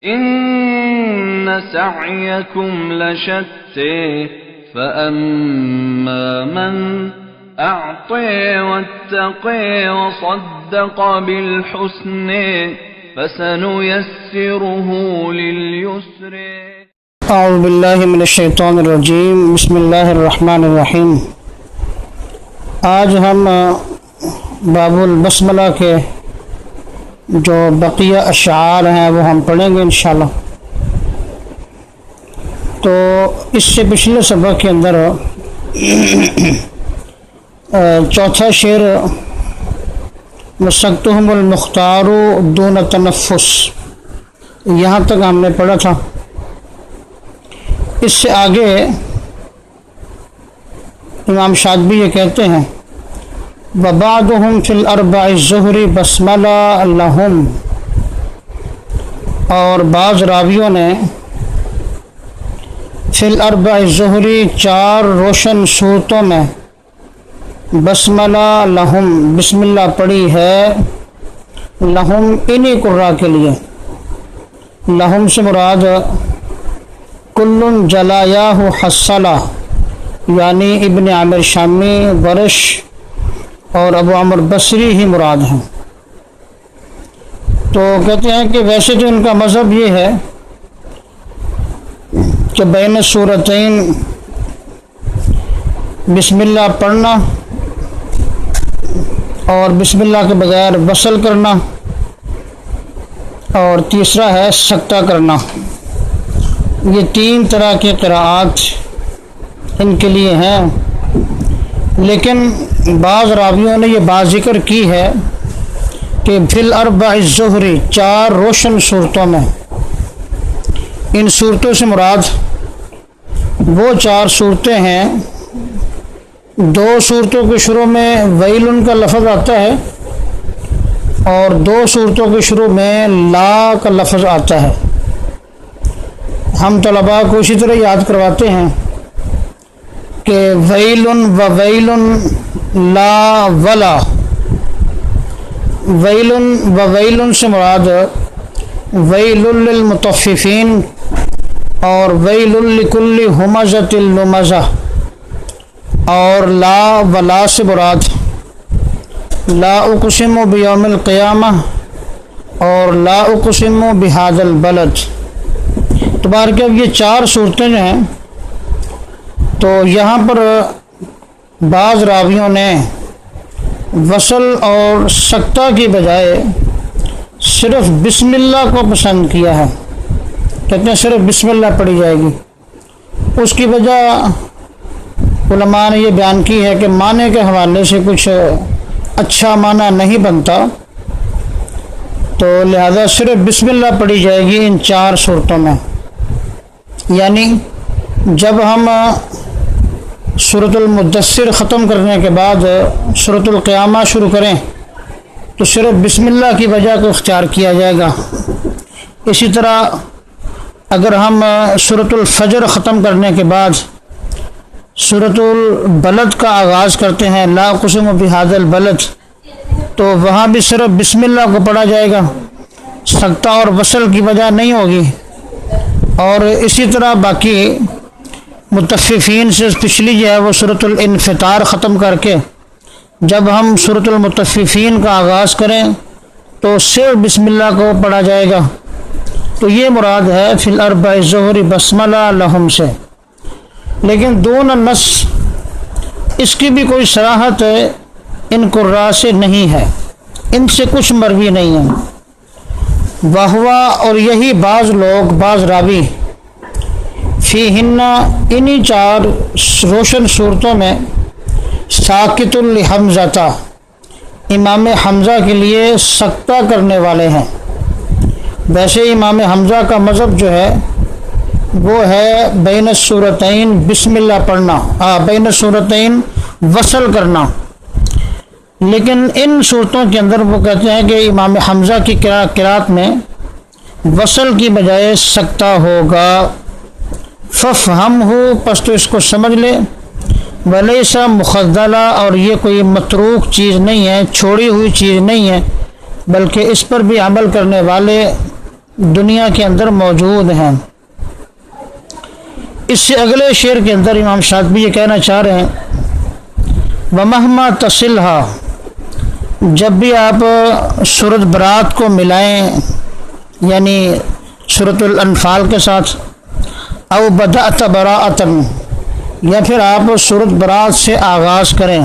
إن سعيكم لشتى فأما من أعطى واتقى وصدق بالحسنى فسنيسره لليسر. اعوذ باللہ من الشیطان الرجیم. بسم اللہ الرحمن الرحیم. آج ہم باب البسملہ کے جو بقیہ اشعار ہیں وہ ہم پڑھیں گے انشاءاللہ. تو اس سے پچھلے سبق کے اندر چوتھا شعر مسکتہم المختار دون تنفس، یہاں تک ہم نے پڑھا تھا. اس سے آگے امام شاطبی یہ کہتے ہیں وَبَعْدُهُمْ فِي الْأَرْبَعِ الظُّهْرِ بَسْمَلَةً لَهُمْ، اور بعض راویوں نے فی الاربع الظہر چار روشن صورتوں میں بسملہ لہم بسم اللہ پڑھی ہے. لہم انہی قراء کے لیے. لہم سے مراد کل جلایاہ حصلہ یعنی ابن عامر شامی، ورش اور ابو عمرو بصری ہی مراد ہیں. تو کہتے ہیں کہ ویسے تو ان کا مذہب یہ ہے کہ بین سورتین بسم اللہ پڑھنا اور بسم اللہ کے بغیر وصل کرنا، اور تیسرا ہے سکتہ کرنا. یہ تین طرح کی قراءات ان کے لیے ہیں. لیکن بعض راویوں نے یہ بات ذکر کی ہے کہ فی الاربع الظہر چار روشن صورتوں میں. ان صورتوں سے مراد وہ چار صورتیں ہیں. دو صورتوں کے شروع میں ویلن کا لفظ آتا ہے اور دو صورتوں کے شروع میں لا کا لفظ آتا ہے. ہم طلباء کو اسی طرح یاد کرواتے ہیں کہ ویلن و ویلن لا ولا. ویلن و ویلن سے مراد ویل للمطففین اور ویل لکل ہمزۃ لمزہ، اور لا ولا سے مراد لا اقسم بیوم القیامہ اور لا اقسم بہذا البلد. تو بہرکیف یہ چار صورتیں جو ہیں، تو یہاں پر بعض راویوں نے وصل اور سکتہ کی بجائے صرف بسم اللہ کو پسند کیا ہے. کہتے ہیں صرف بسم اللہ پڑھی جائے گی. اس کی وجہ علماء نے یہ بیان کی ہے کہ معنی کے حوالے سے کچھ اچھا معنی نہیں بنتا، تو لہذا صرف بسم اللہ پڑھی جائے گی ان چار صورتوں میں. یعنی جب ہم سورۃ المدثر ختم کرنے کے بعد سورۃ القیامہ شروع کریں تو صرف بسم اللہ کی وجہ کو اختیار کیا جائے گا. اسی طرح اگر ہم سورۃ الفجر ختم کرنے کے بعد سورۃ البلد کا آغاز کرتے ہیں لا اقسم بہذا البلد، تو وہاں بھی صرف بسم اللہ کو پڑھا جائے گا، سکتہ اور وصل کی وجہ نہیں ہوگی. اور اسی طرح باقی مطففین سے پچھلی جو ہے وہ سورۃ الانفطار ختم کر کے جب ہم سورۃ المطففین کا آغاز کریں تو صرف بسم اللہ کو پڑھا جائے گا. تو یہ مراد ہے فی الاربع الظہر بسملہ لہم سے. لیکن دون النص اس کی بھی کوئی صراحت ان قراء سے نہیں ہے، ان سے کچھ مروی نہیں ہے. وہوا اور یہی بعض لوگ بعض راوی فیہن انہی چار روشن صورتوں میں ساکت لحمزہ امام حمزہ کے لیے سکتہ کرنے والے ہیں. ویسے امام حمزہ کا مذہب جو ہے وہ ہے بین السورتین بسم اللہ پڑھنا، بین السورتین وصل کرنا. لیکن ان صورتوں کے اندر وہ کہتے ہیں کہ امام حمزہ کی قرات میں وصل کی بجائے سکتہ ہوگا. ففہمہ، پس تو اس کو سمجھ لے. ولیسا مخذلہ، اور یہ کوئی متروک چیز نہیں ہے، چھوڑی ہوئی چیز نہیں ہے، بلکہ اس پر بھی عمل کرنے والے دنیا کے اندر موجود ہیں۔ اس سے اگلے شعر کے اندر امام شاطبی یہ کہنا چاہ رہے ہیں وَمَهْمَا تَصِلْهَا، جب بھی آپ سورۃ برات کو ملائیں یعنی سورۃ الانفال کے ساتھ، او بدأت براءۃ، یا پھر آپ سورۃ برات سے آغاز کریں،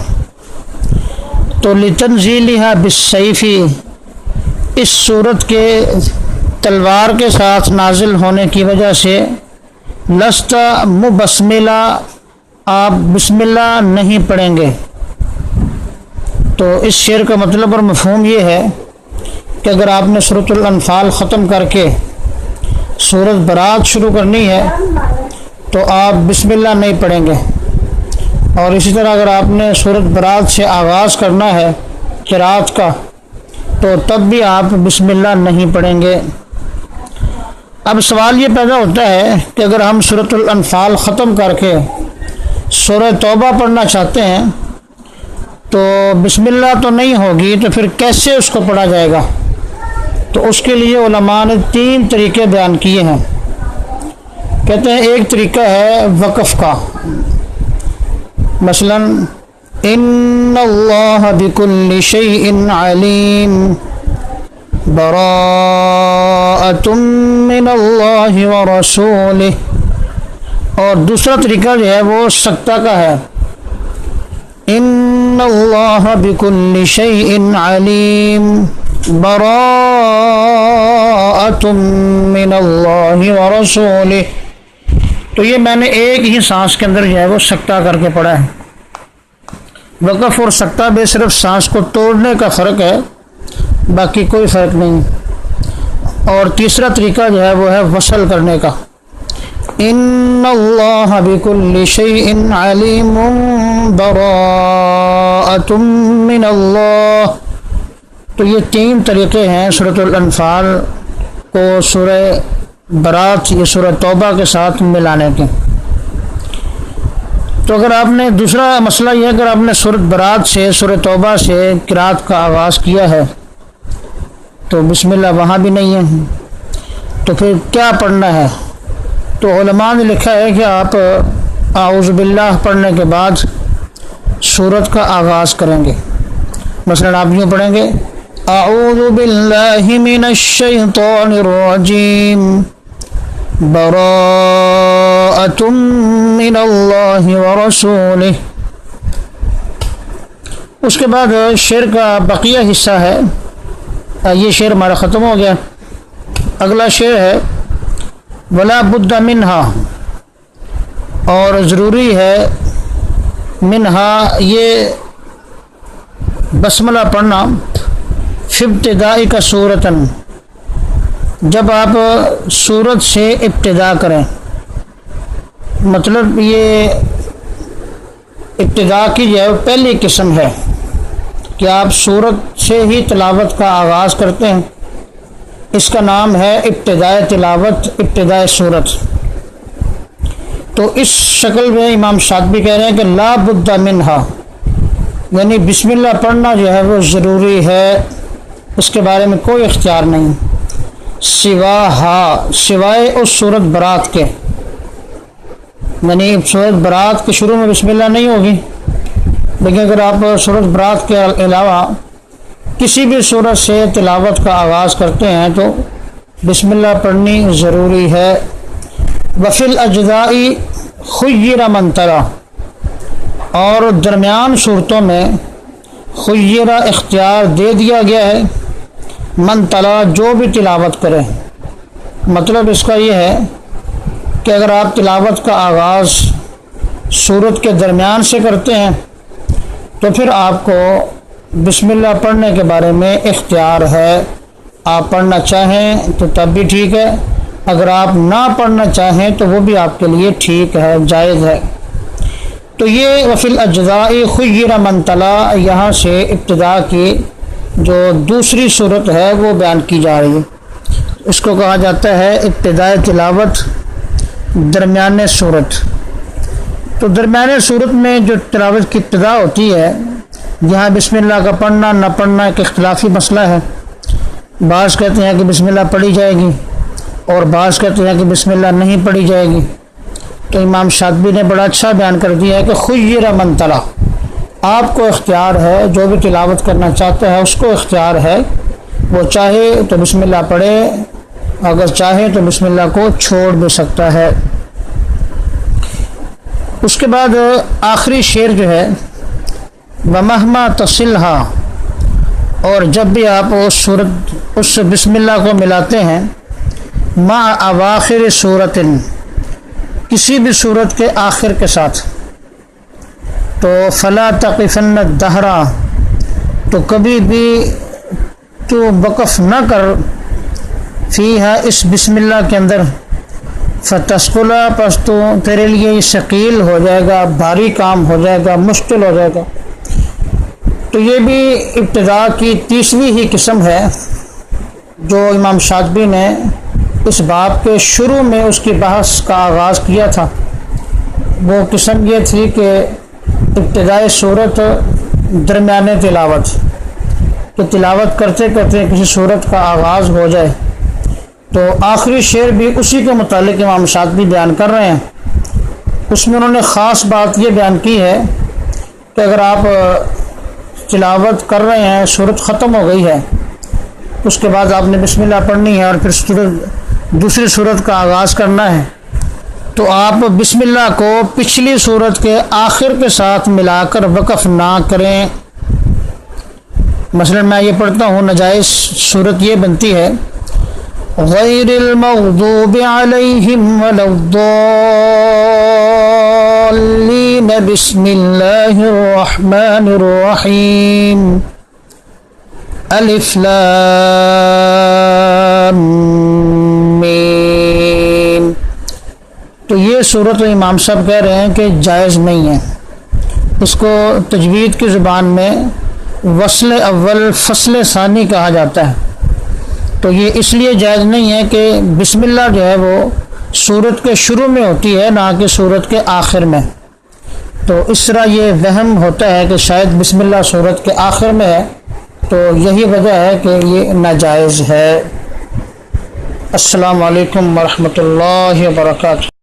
تو لِتَنزِيلِهَا بِالسَّيْفِ، اس سورت کے تلوار کے ساتھ نازل ہونے کی وجہ سے، لست مبسملہ، آپ بسم اللہ نہیں پڑھیں گے۔ تو اس شعر کا مطلب اور مفہوم یہ ہے کہ اگر آپ نے سورۃ الانفال ختم کر کے سورۃ برات شروع کرنی ہے تو آپ بسم اللہ نہیں پڑھیں گے، اور اسی طرح اگر آپ نے سورۃ برات سے آغاز کرنا ہے قرات کا تو تب بھی آپ بسم اللہ نہیں پڑھیں گے۔ اب سوال یہ پیدا ہوتا ہے کہ اگر ہم سورۃ الانفال ختم کر کے سورہ توبہ پڑھنا چاہتے ہیں تو بسم اللہ تو نہیں ہوگی، تو پھر کیسے اس کو پڑھا جائے گا؟ تو اس کے لیے علماء نے 3 طریقے بیان کیے ہیں۔ کہتے ہیں ایک طریقہ ہے وقف کا، مثلا ان اللہ بکل شیء علیم براءۃ من اللہ ورسولہ، اور دوسرا طریقہ جو ہے وہ سکتہ کا ہے، ان اللہ بکل شیء علیم براءۃ من اللہ ورسولہ۔ تو یہ میں نے ایک ہی سانس کے اندر جو ہے وہ سکتہ کر کے پڑھا ہے۔ وقف اور سکتہ میں صرف سانس کو توڑنے کا فرق ہے، باقی کوئی فرق نہیں۔ اور تیسرا طریقہ جو ہے وہ ہے وصل کرنے کا، ان اللہ بکل شیء علیم براءۃ من اللہ۔ تو یہ 3 طریقے ہیں سورۃ الانفال کو سورہ برات یا سورہ توبہ کے ساتھ ملانے کے۔ تو اگر آپ نے دوسرا مسئلہ یہ ہے اگر آپ نے سورۃ برات سے سورہ توبہ سے قرات کا آغاز کیا ہے تو بسم اللہ وہاں بھی نہیں ہے، تو پھر کیا پڑھنا ہے؟ تو علماء نے لکھا ہے کہ آپ اعوذ باللہ پڑھنے کے بعد سورت کا آغاز کریں گے۔ مثلا آپ یوں پڑھیں گے اعوذ باللہ من الشیطان الرجیم براءۃ من اللہ ورسولہ۔ اس کے بعد شعر کا بقیہ حصہ ہے، یہ شعر ہمارا ختم ہو گیا۔ اگلا شعر ہے ولا بد منہا، اور ضروری ہے منہا یہ بسملہ پڑھنا فی ابتدائی کا صورتاً، جب آپ سورت سے ابتدا کریں، مطلب یہ ابتدا کی جو ہے وہ پہلی قسم ہے کہ آپ سورت سے ہی تلاوت کا آغاز کرتے ہیں، اس کا نام ہے ابتدائے تلاوت، ابتدائے سورت۔ تو اس شکل میں امام شاطبی کہہ رہے ہیں کہ لا بد منہا، یعنی بسم اللہ پڑھنا جو ہے وہ ضروری ہے، اس کے بارے میں کوئی اختیار نہیں، سوائے اس سورت برات کے، یعنی سورت برات کے شروع میں بسم اللہ نہیں ہوگی، لیکن اگر آپ سورت برات کے علاوہ کسی بھی سورت سے تلاوت کا آغاز کرتے ہیں تو بسم اللہ پڑھنی ضروری ہے۔ وفی الاجزاء خیر من تلا، اور درمیان صورتوں میں خیر اختیار دے دیا گیا ہے، من تلا جو بھی تلاوت کرے۔ مطلب اس کا یہ ہے کہ اگر آپ تلاوت کا آغاز سورت کے درمیان سے کرتے ہیں تو پھر آپ کو بسم اللہ پڑھنے کے بارے میں اختیار ہے، آپ پڑھنا چاہیں تو تب بھی ٹھیک ہے، اگر آپ نہ پڑھنا چاہیں تو وہ بھی آپ کے لیے ٹھیک ہے، جائز ہے۔ تو یہ وفی الاجزاء خیر من تلا، یہاں سے ابتدا کی جو دوسری صورت ہے وہ بیان کی جا رہی ہے، اس کو کہا جاتا ہے ابتدائے تلاوت، درمیانے صورت۔ تو درمیانے صورت میں جو تلاوت کی ابتدا ہوتی ہے، یہاں بسم اللہ کا پڑھنا نہ پڑھنا ایک اختلافی مسئلہ ہے، بعض کہتے ہیں کہ بسم اللہ پڑھی جائے گی، اور بعض کہتے ہیں کہ بسم اللہ نہیں پڑھی جائے گی۔ تو امام شاطبی نے بڑا اچھا بیان کر دیا ہے کہ خیر من تلا، آپ کو اختیار ہے، جو بھی تلاوت کرنا چاہتا ہے اس کو اختیار ہے، وہ چاہے تو بسم اللہ پڑھے، اگر چاہے تو بسم اللہ کو چھوڑ بھی سکتا ہے۔ اس کے بعد آخری شعر جو ہے وَمَهْمَا تَصِلْهَا، اور جب بھی آپ اس بسم اللہ کو ملاتے ہیں مع اواخر صورت، کسی بھی صورت کے آخر کے ساتھ، تو فلا تقفن الدہر، تو کبھی بھی تو وقف نہ کر فیہا، اس بسم اللہ کے اندر، فتسقلا، پس تو تیرے لیے یہ ثقیل ہو جائے گا، بھاری کام ہو جائے گا، مشکل ہو جائے گا۔ تو یہ بھی ابتداء کی تیسری ہی قسم ہے جو امام شاطبی نے اس باب کے شروع میں اس کی بحث کا آغاز کیا تھا۔ وہ قسم یہ تھی کہ ابتدائی صورت درمیانے تلاوت، کہ تلاوت کرتے کرتے کسی صورت کا آغاز ہو جائے۔ تو آخری شعر بھی اسی کے متعلق امام شاطبی بیان کر رہے ہیں۔ اس میں انہوں نے خاص بات یہ بیان کی ہے کہ اگر آپ تلاوت کر رہے ہیں، صورت ختم ہو گئی ہے، اس کے بعد آپ نے بسم اللہ پڑھنی ہے اور پھر دوسری صورت کا آغاز کرنا ہے، تو آپ بسم اللہ کو پچھلی صورت کے آخر کے ساتھ ملا کر وقف نہ کریں۔ مثلا میں یہ پڑھتا ہوں، نجائز صورت یہ بنتی ہے غیر المغضوب علیہم ولا الضالین بسم اللہ الرحمن الرحیم الف لام میم۔ تو یہ صورت امام صاحب کہہ رہے ہیں کہ جائز نہیں ہے، اس کو تجوید کی زبان میں وصل اول فصل ثانی کہا جاتا ہے۔ تو یہ اس لیے جائز نہیں ہے کہ بسم اللہ جو ہے وہ سورت کے شروع میں ہوتی ہے، نہ کہ سورت کے آخر میں۔ تو اس طرح یہ وہم ہوتا ہے کہ شاید بسم اللہ سورت کے آخر میں ہے، تو یہی وجہ ہے کہ یہ ناجائز ہے۔ السلام علیکم ورحمۃ اللہ وبرکاتہ۔